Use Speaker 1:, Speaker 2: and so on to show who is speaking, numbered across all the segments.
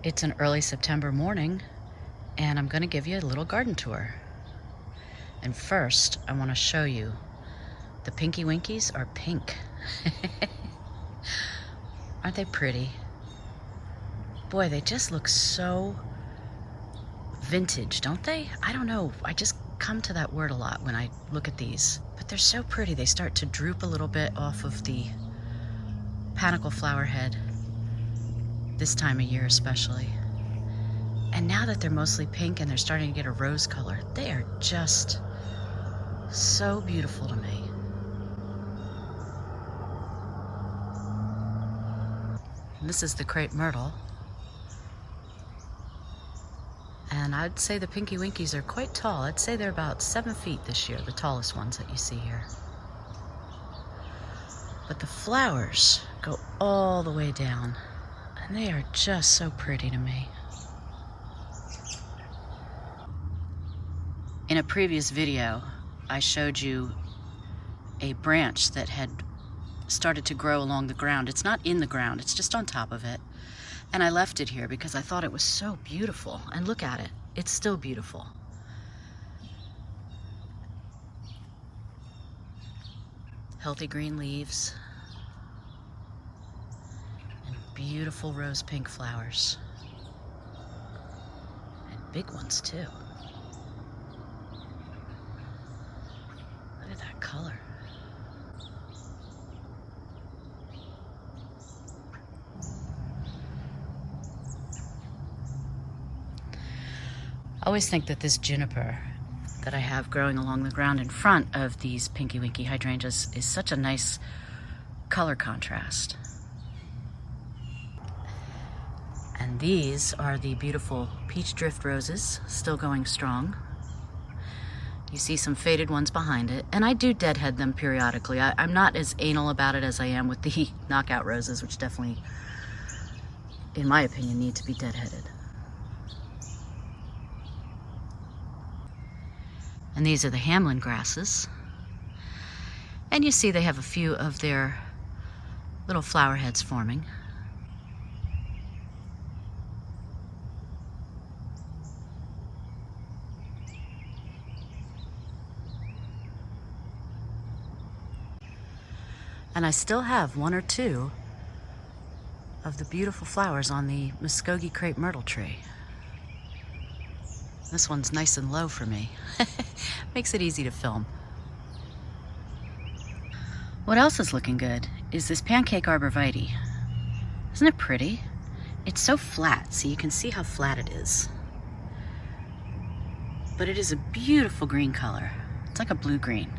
Speaker 1: It's an early September morning, and I'm going to give you a little garden tour. And first, I want to show you the Pinky Winkies are pink. Aren't they pretty? Boy, they just look so vintage, don't they? I don't know. I just come to that word a lot when I look at these. But they're so pretty. They start to droop a little bit off of the panicle flower head, this time of year especially. And now that they're mostly pink and they're starting to get a rose color, they are just so beautiful to me. And this is the Crepe Myrtle. And I'd say the Pinky Winkies are quite tall. I'd say they're about 7 feet this year, the tallest ones that you see here. But the flowers go all the way down, and they are just so pretty to me. In a previous video, I showed you a branch that had started to grow along the ground. It's not in the ground, it's just on top of it. And I left it here because I thought it was so beautiful. And look at it, it's still beautiful. Healthy green leaves and beautiful rose pink flowers. And big ones too. Look at that color. I always think that this Juniper that I have growing along the ground in front of these Pinky Winky Hydrangeas is such a nice color contrast. And these are the beautiful peach drift roses, still going strong. You see some faded ones behind it, and I do deadhead them periodically. I'm not as anal about it as I am with the knockout roses, which definitely, in my opinion, need to be deadheaded. And these are the Hameln grasses. And you see they have a few of their little flower heads forming. And I still have one or two of the beautiful flowers on the Muskogee crepe myrtle tree. This one's nice and low for me. Makes it easy to film. What else is looking good is this Pancake Arborvitae. Isn't it pretty? It's so flat, so you can see how flat it is. But it is a beautiful green color. It's like a blue-green.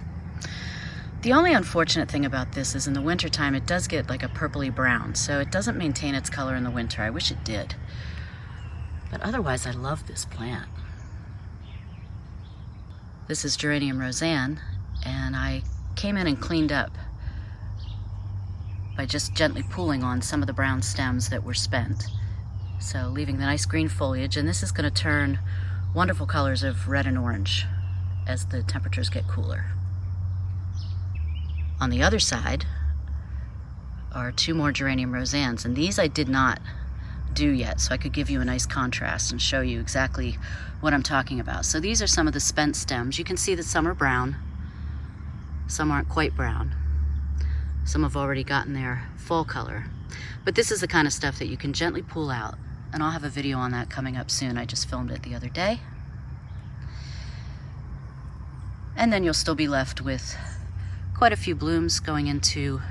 Speaker 1: The only unfortunate thing about this is in the wintertime it does get like a purpley brown, so it doesn't maintain its color in the winter. I wish it did. But otherwise, I love this plant. This is Geranium Rozanne, and I came in and cleaned up by just gently pulling on some of the brown stems that were spent. So leaving the nice green foliage, and this is going to turn wonderful colors of red and orange as the temperatures get cooler. On the other side are two more Geranium Rozannes, and these I did not do yet, so I could give you a nice contrast and show you exactly what I'm talking about. So these are some of the spent stems. You can see that some are brown, some aren't quite brown. Some have already gotten their fall color. But this is the kind of stuff that you can gently pull out, and I'll have a video on that coming up soon. I just filmed it the other day. And then you'll still be left with quite a few blooms going into,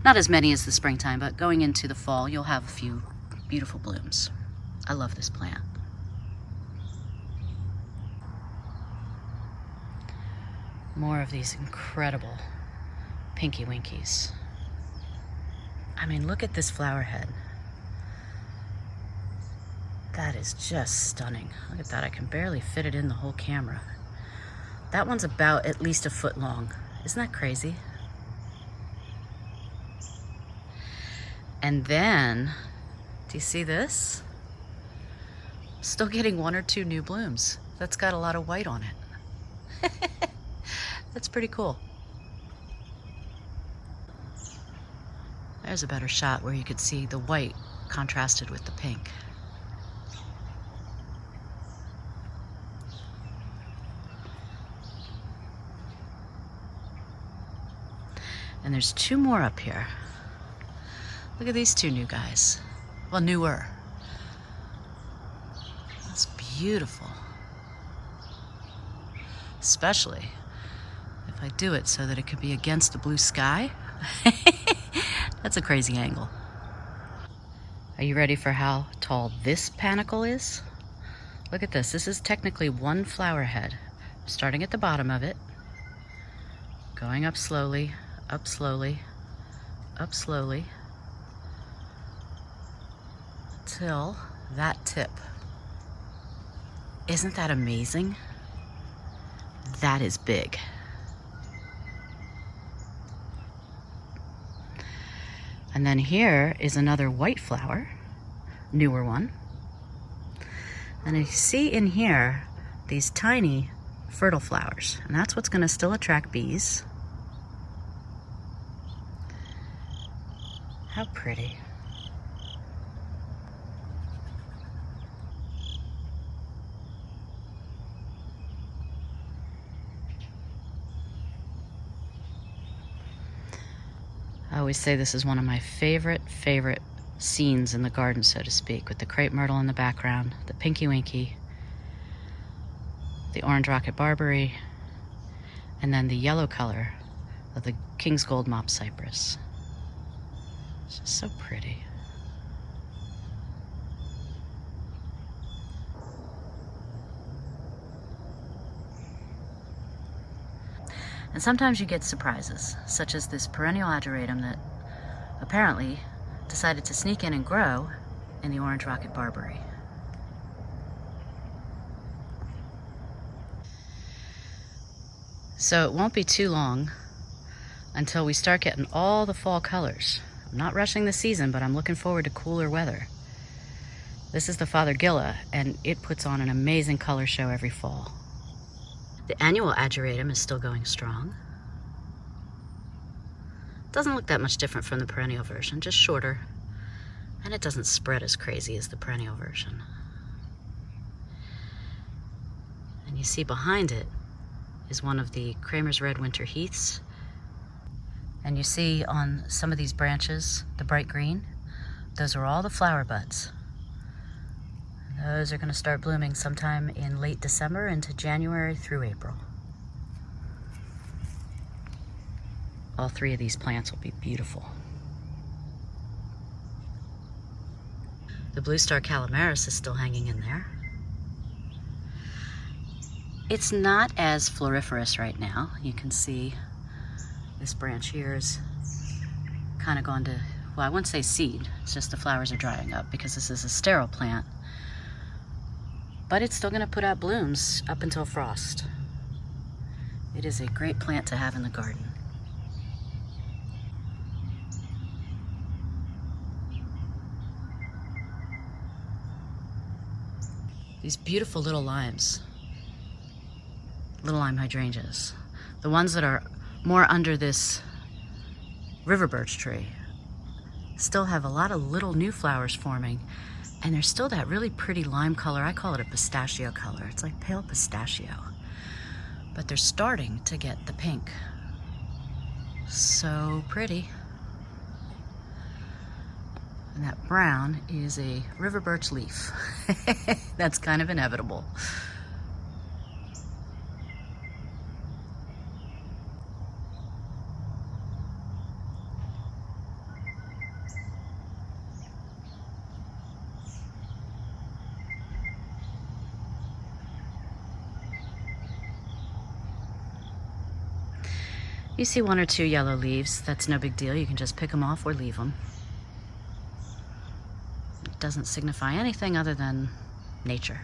Speaker 1: not as many as the springtime, but going into the fall, you'll have a few beautiful blooms. I love this plant. More of these incredible Pinky Winkies. I mean, look at this flower head. That is just stunning. Look at that, I can barely fit it in the whole camera. That one's about at least a foot long. Isn't that crazy? And then, do you see this? Still getting one or two new blooms. That's got a lot of white on it. That's pretty cool. There's a better shot where you could see the white contrasted with the pink. And there's two more up here. Look at these two new guys. Well, newer. That's beautiful. Especially if I do it so that it could be against the blue sky. That's a crazy angle. Are you ready for how tall this panicle is? Look at this. This is technically one flower head. Starting at the bottom of it, going up slowly, up slowly, up slowly, till that tip. Isn't that amazing? That is big. And then here is another white flower, newer one. And you see in here these tiny fertile flowers, and that's what's going to still attract bees. How pretty. I always say this is one of my favorite scenes in the garden, so to speak, with the crepe myrtle in the background, the Pinky Winky, the orange rocket Barberry, and then the yellow color of the King's Gold Mop Cypress. It's just so pretty. And sometimes you get surprises, such as this perennial Ageratum that apparently decided to sneak in and grow in the orange rocket Barberry. So it won't be too long until we start getting all the fall colors. I'm not rushing the season, but I'm looking forward to cooler weather. This is the Fothergilla, and it puts on an amazing color show every fall. The annual Ageratum is still going strong. Doesn't look that much different from the perennial version, just shorter. And it doesn't spread as crazy as the perennial version. And you see behind it is one of the Kramer's Red Winter Heaths. And you see on some of these branches, the bright green, those are all the flower buds. Those are going to start blooming sometime in late December into January through April. All three of these plants will be beautiful. The blue star Kalimeris is still hanging in there. It's not as floriferous right now. You can see this branch here is kind of gone to, well, I wouldn't say seed. It's just the flowers are drying up because this is a sterile plant. But it's still going to put out blooms up until frost. It is a great plant to have in the garden. These beautiful little limes, little lime hydrangeas, the ones that are more under this river birch tree, still have a lot of little new flowers forming. And there's still that really pretty lime color. I call it a pistachio color. It's like pale pistachio. But they're starting to get the pink. So pretty. And that brown is a river birch leaf. That's kind of inevitable. You see one or two yellow leaves, that's no big deal. You can just pick them off or leave them. It doesn't signify anything other than nature.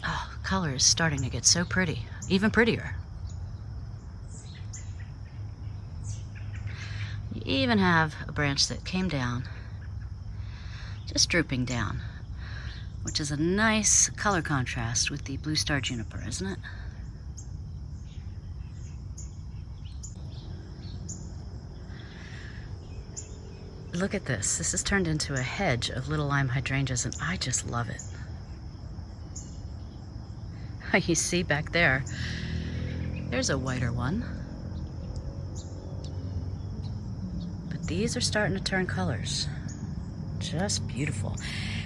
Speaker 1: Oh, color is starting to get so pretty, even prettier. You even have a branch that came down, just drooping down, which is a nice color contrast with the blue star juniper, isn't it? Look at this. This has turned into a hedge of little lime hydrangeas, and I just love it. You see back there, there's a whiter one. But these are starting to turn colors. Just beautiful.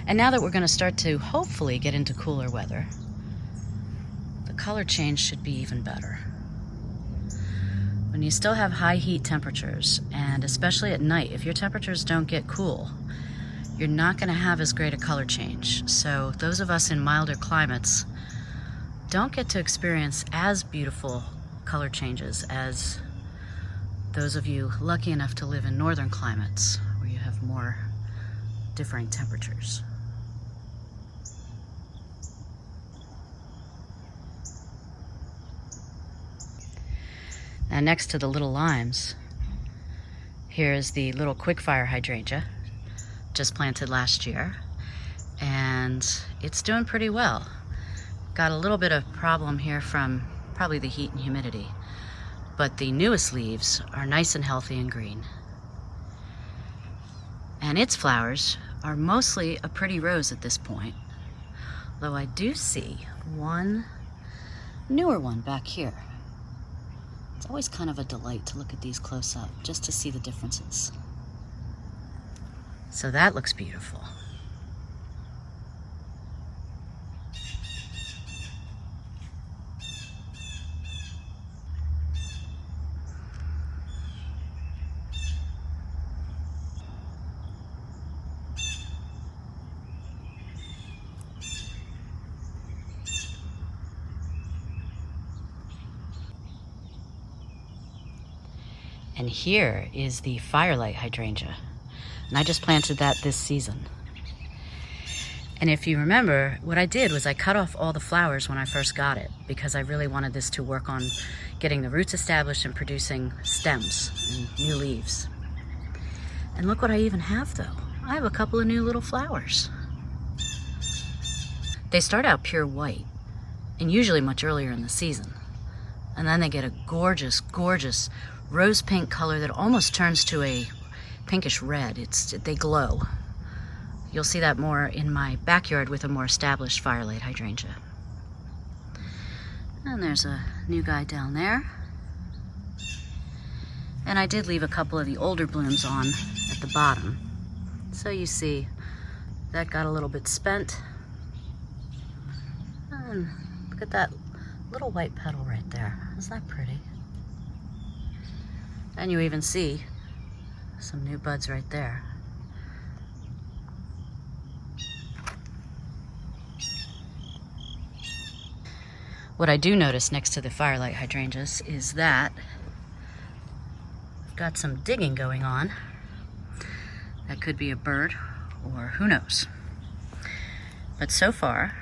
Speaker 1: And now that we're going to start to hopefully get into cooler weather, the color change should be even better. When you still have high heat temperatures, and especially at night, if your temperatures don't get cool, you're not going to have as great a color change. So those of us in milder climates don't get to experience as beautiful color changes as those of you lucky enough to live in northern climates where you have more differing temperatures. Now next to the little limes, here's the little quickfire hydrangea, just planted last year, and it's doing pretty well. Got a little bit of problem here from probably the heat and humidity, but the newest leaves are nice and healthy and green. And its flowers are mostly a pretty rose at this point, though I do see one newer one back here. It's always kind of a delight to look at these close up, just to see the differences. So that looks beautiful. And here is the Firelight Hydrangea. And I just planted that this season. And if you remember, what I did was I cut off all the flowers when I first got it because I really wanted this to work on getting the roots established and producing stems and new leaves. And look what I even have though. I have a couple of new little flowers. They start out pure white and usually much earlier in the season. And then they get a gorgeous, gorgeous rose pink color that almost turns to a pinkish red. They glow. You'll see that more in my backyard with a more established Firelight Hydrangea. And there's a new guy down there. And I did leave a couple of the older blooms on at the bottom. So you see that got a little bit spent. And look at that little white petal right there. Isn't that pretty? And you even see some new buds right there. What I do notice next to the Firelight Hydrangeas is that I've got some digging going on. That could be a bird or who knows. But so far,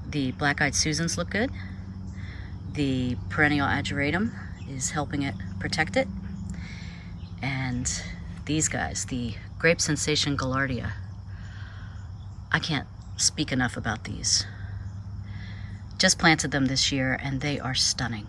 Speaker 1: the black-eyed Susans look good. The Perennial Ageratum is helping it protect it. And these guys, the Grape Sensation Gaillardia, I can't speak enough about these. Just planted them this year and they are stunning.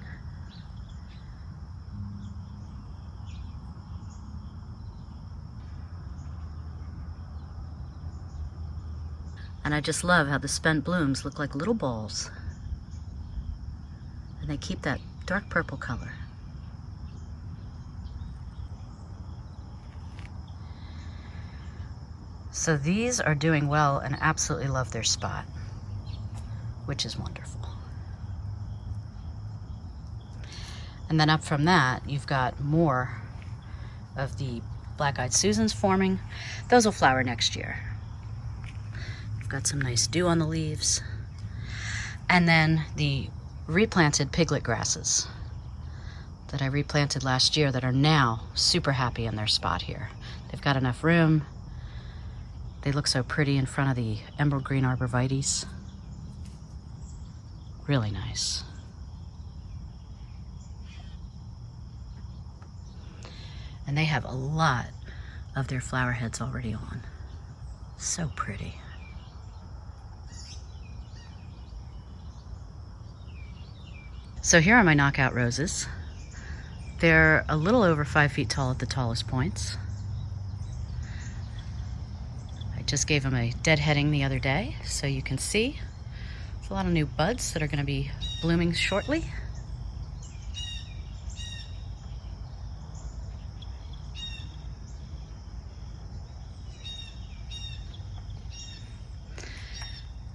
Speaker 1: And I just love how the spent blooms look like little balls. And they keep that dark purple color. So these are doing well and absolutely love their spot, which is wonderful. And then up from that, you've got more of the black-eyed Susans forming. Those will flower next year. You've got some nice dew on the leaves. And then the replanted piglet grasses that I replanted last year that are now super happy in their spot here. They've got enough room. They look so pretty in front of the emerald green Arborvitaes. Really nice. And they have a lot of their flower heads already on. So pretty. So here are my knockout roses. They're a little over 5 feet tall at the tallest points. Just gave them a deadheading the other day, so you can see It's a lot of new buds that are going to be blooming shortly.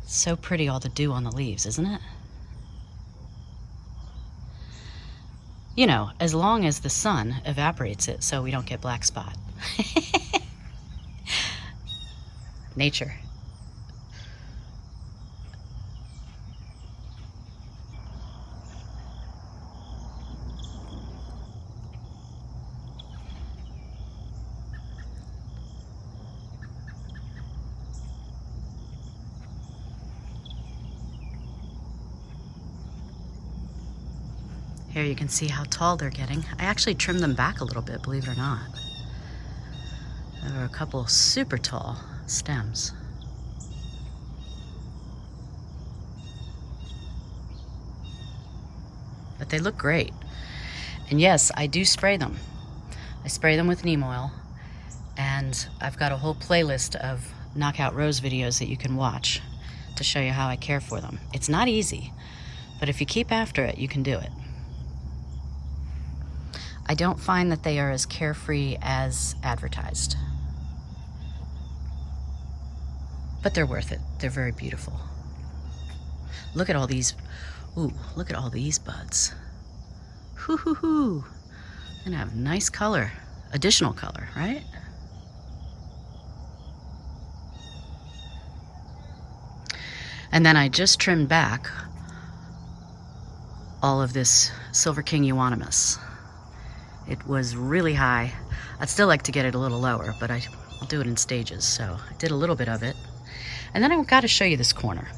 Speaker 1: So pretty, all the dew on the leaves, isn't it? You know, as long as the sun evaporates it so we don't get black spot. Nature. Here you can see how tall they're getting. I actually trimmed them back a little bit, believe it or not. There were a couple super tall stems. But they look great. And yes, I do spray them. I spray them with neem oil, and I've got a whole playlist of knockout rose videos that you can watch to show you how I care for them. It's not easy, but if you keep after it, you can do it. I don't find that they are as carefree as advertised. But they're worth it. They're very beautiful. Look at all these, ooh, look at all these buds. Hoo hoo hoo. Gonna have nice color, additional color, right? And then I just trimmed back all of this Silver King Euonymus. It was really high. I'd still like to get it a little lower, but I'll do it in stages. So I did a little bit of it. And then I've got to show you this corner.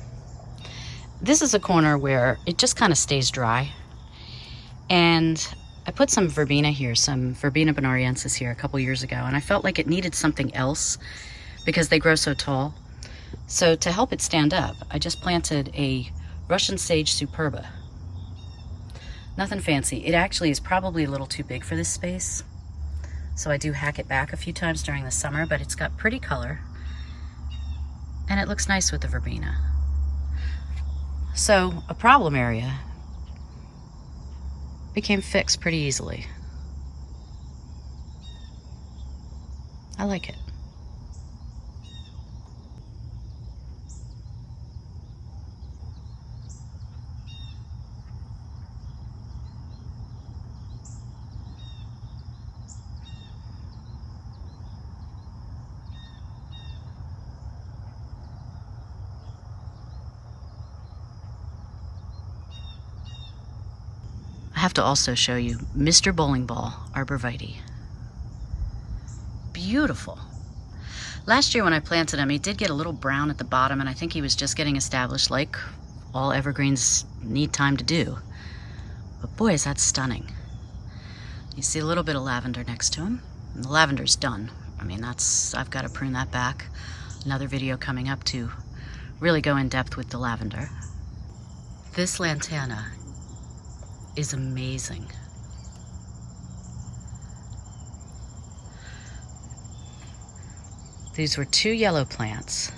Speaker 1: This is a corner where it just kind of stays dry. And I put some verbena here, some Verbena Bonariensis here a couple years ago, and I felt like it needed something else because they grow so tall. So to help it stand up, I just planted a Russian sage Superba. Nothing fancy. It actually is probably a little too big for this space. So I do hack it back a few times during the summer, but it's got pretty color. And it looks nice with the verbena. So a problem area became fixed pretty easily. I like it. I have to also show you Mr. Bowling Ball Arborvitae. Beautiful. Last year when I planted him, he did get a little brown at the bottom, and I think he was just getting established like all evergreens need time to do. But boy, is that stunning. You see a little bit of lavender next to him. And the lavender's done. I mean, I've got to prune that back. Another video coming up to really go in depth with the lavender. This Lantana is amazing. These were 2 yellow plants,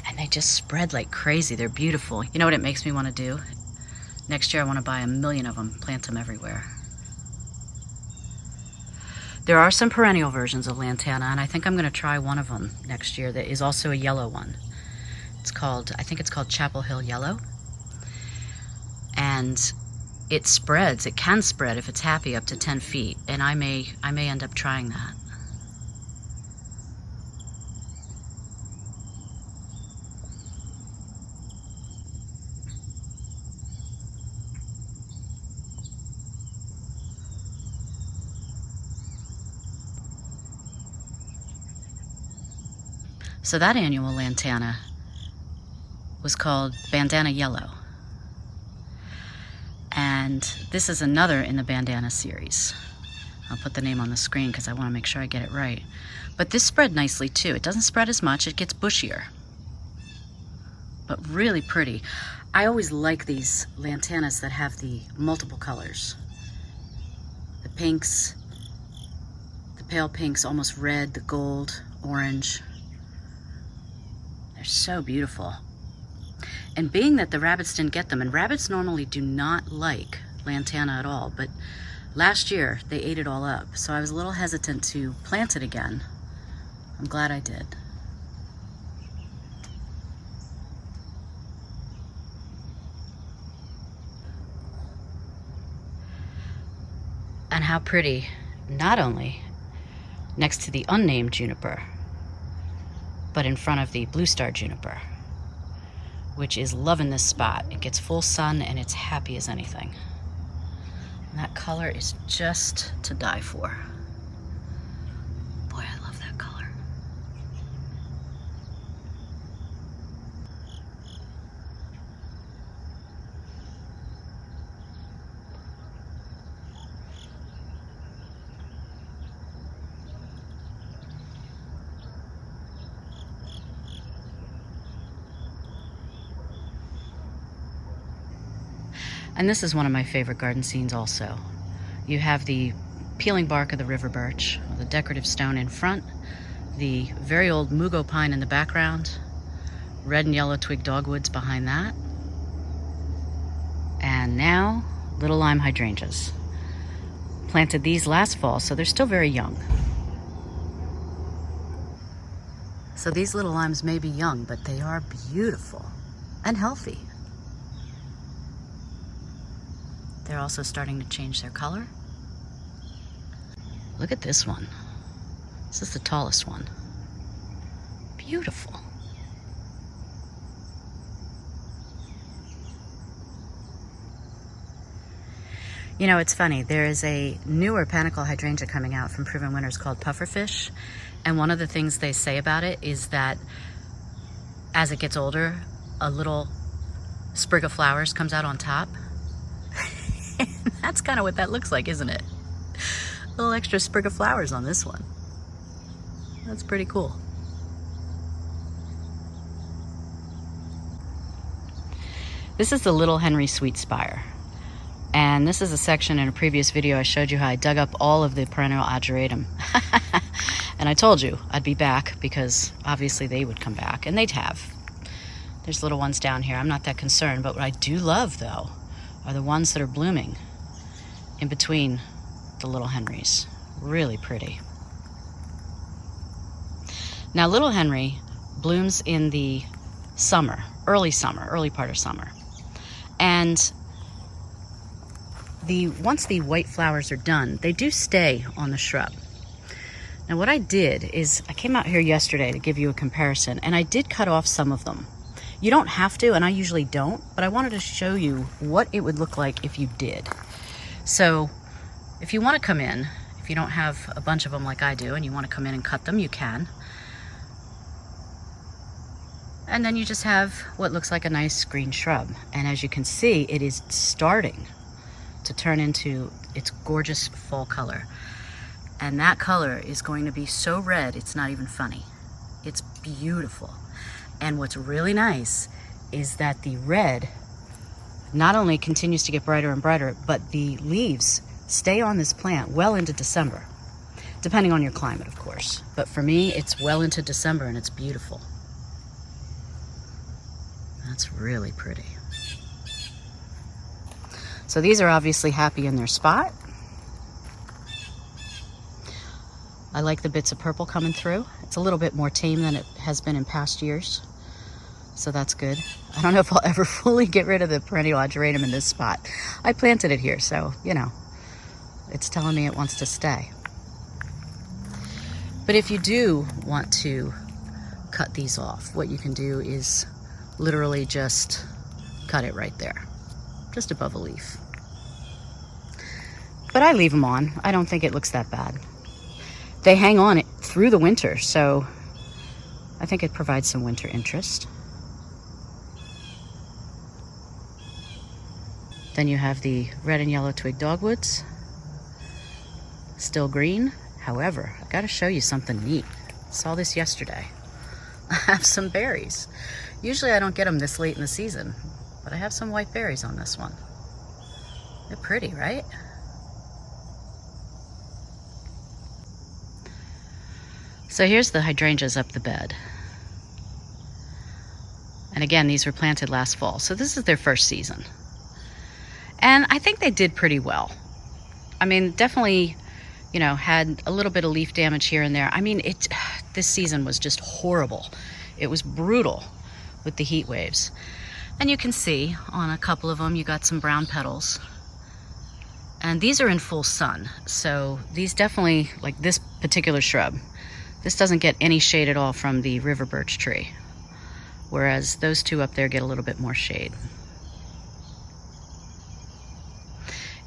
Speaker 1: and they just spread like crazy. They're beautiful. You know what it makes me want to do? Next year I want to buy 1,000,000 of them, plant them everywhere. There are some perennial versions of Lantana, and I think I'm going to try one of them next year that is also a yellow one. I think it's called Chapel Hill Yellow. And it spreads. It can spread if it's happy up to 10 feet, and I may end up trying that. So that annual Lantana was called Bandana Yellow. And this is another in the bandana series. I'll put the name on the screen because I want to make sure I get it right. But this spread nicely too. It doesn't spread as much, it gets bushier. But really pretty. I always like these Lantanas that have the multiple colors. The pinks, the pale pinks, almost red, the gold, orange. They're so beautiful. And being that the rabbits didn't get them, and rabbits normally do not like Lantana at all, but last year they ate it all up. So I was a little hesitant to plant it again. I'm glad I did. And how pretty, not only next to the unnamed juniper, but in front of the blue star juniper, which is loving this spot. It gets full sun and it's happy as anything. And that color is just to die for. Boy, I love that color. And this is one of my favorite garden scenes also. You have the peeling bark of the river birch, the decorative stone in front, the very old mugo pine in the background, red and yellow twig dogwoods behind that, and now little lime hydrangeas. Planted these last fall, so they're still very young. So these little limes may be young, but they are beautiful and healthy. They're also starting to change their color. Look at this one. This is the tallest one. Beautiful. You know, it's funny. There is a newer panicle hydrangea coming out from Proven Winners called Pufferfish. And one of the things they say about it is that as it gets older, a little sprig of flowers comes out on top. That's kind of what that looks like, isn't it? A little extra sprig of flowers on this one. That's pretty cool. This is the Little Henry Sweet Spire. And this is a section in a previous video I showed you how I dug up all of the perennial Ageratum. And I told you I'd be back because obviously they would come back, and they'd have. There's little ones down here. I'm not that concerned, but what I do love though are the ones that are blooming in between the Little Henrys. Really pretty. Now Little Henry blooms in the summer, early part of summer. And once the white flowers are done, they do stay on the shrub. Now what I did is I came out here yesterday to give you a comparison, and I did cut off some of them. You don't have to, and I usually don't, but I wanted to show you what it would look like if you did. So if you want to come in, if you don't have a bunch of them like I do, and you want to come in and cut them, you can. And then you just have what looks like a nice green shrub. And as you can see, it is starting to turn into its gorgeous fall color. And that color is going to be so red, it's not even funny. It's beautiful. And what's really nice is that the red not only continues to get brighter and brighter, but the leaves stay on this plant well into December, depending on your climate, of course. But for me, it's well into December and it's beautiful. That's really pretty. So these are obviously happy in their spot. I like the bits of purple coming through. It's a little bit more tame than it has been in past years. So that's good. I don't know if I'll ever fully get rid of the perennial Ageratum in this spot. I planted it here, so, you know, it's telling me it wants to stay. But if you do want to cut these off, what you can do is literally just cut it right there, just above a leaf. But I leave them on. I don't think it looks that bad. They hang on it through the winter, so I think it provides some winter interest. Then you have the red and yellow twig dogwoods, still green. However, I gotta show you something neat. Saw this yesterday. I have some berries. Usually I don't get them this late in the season, but I have some white berries on this one. They're pretty, right? So here's the hydrangeas up the bed. And again, these were planted last fall. So this is their first season. And I think they did pretty well. I mean, definitely, you know, had a little bit of leaf damage here and there. I mean, this season was just horrible. It was brutal with the heat waves. And you can see on a couple of them, you got some brown petals. And these are in full sun. So these definitely, like this particular shrub, this doesn't get any shade at all from the river birch tree. Whereas those two up there get a little bit more shade.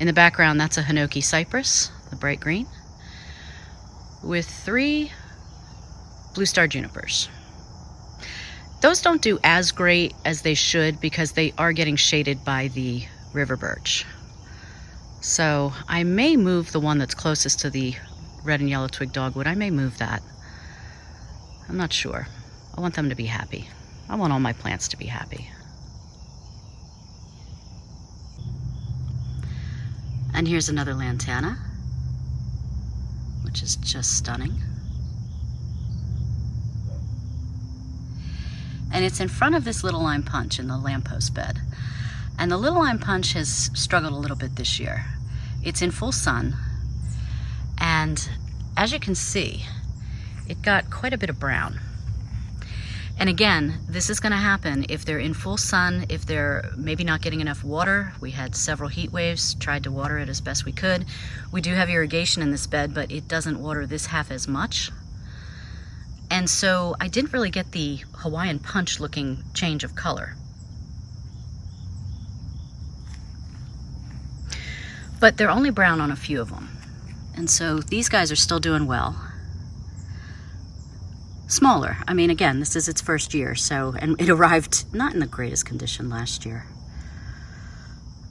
Speaker 1: In the background, that's a Hinoki cypress, the bright green, with 3 blue star junipers. Those don't do as great as they should because they are getting shaded by the river birch. So I may move the one that's closest to the red and yellow twig dogwood. I may move that. I'm not sure. I want them to be happy. I want all my plants to be happy. And here's another Lantana, which is just stunning. And it's in front of this little lime punch in the lamppost bed. And the little lime punch has struggled a little bit this year. It's in full sun, and as you can see, it got quite a bit of brown. And again, this is going to happen if they're in full sun, if they're maybe not getting enough water. We had several heat waves, tried to water it as best we could. We do have irrigation in this bed, but it doesn't water this half as much. And so I didn't really get the Hawaiian punch looking change of color. But they're only brown on a few of them. And so these guys are still doing well. Smaller. I mean, again, this is its first year, so, and it arrived not in the greatest condition last year.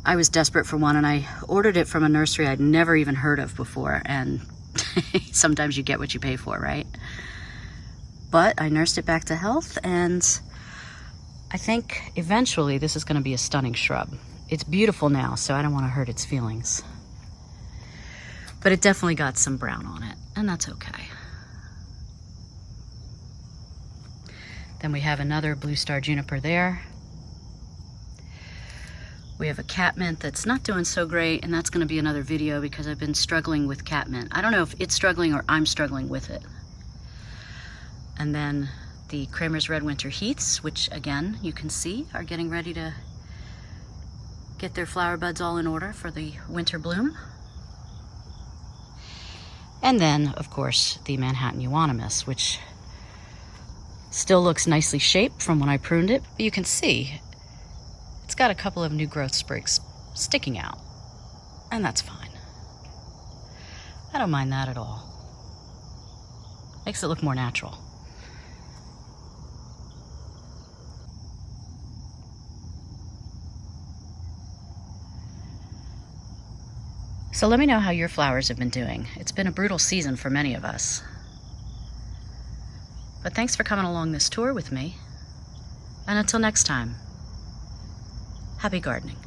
Speaker 1: I was desperate for one, and I ordered it from a nursery I'd never even heard of before, and sometimes you get what you pay for, right? But I nursed it back to health, and I think eventually this is going to be a stunning shrub. It's beautiful now, so I don't want to hurt its feelings. But it definitely got some brown on it, and that's okay. Then we have another blue star juniper there. We have a catmint that's not doing so great, and that's going to be another video because I've been struggling with catmint. I don't know if it's struggling or I'm struggling with it. And then the Kramer's Red Winter Heaths, which again, you can see are getting ready to get their flower buds all in order for the winter bloom. And then, of course, the Manhattan Euonymus, which still looks nicely shaped from when I pruned it. But you can see it's got a couple of new growth sprigs sticking out, and that's fine. I don't mind that at all. Makes it look more natural. So let me know how your flowers have been doing. It's been a brutal season for many of us. But thanks for coming along this tour with me. And until next time, happy gardening.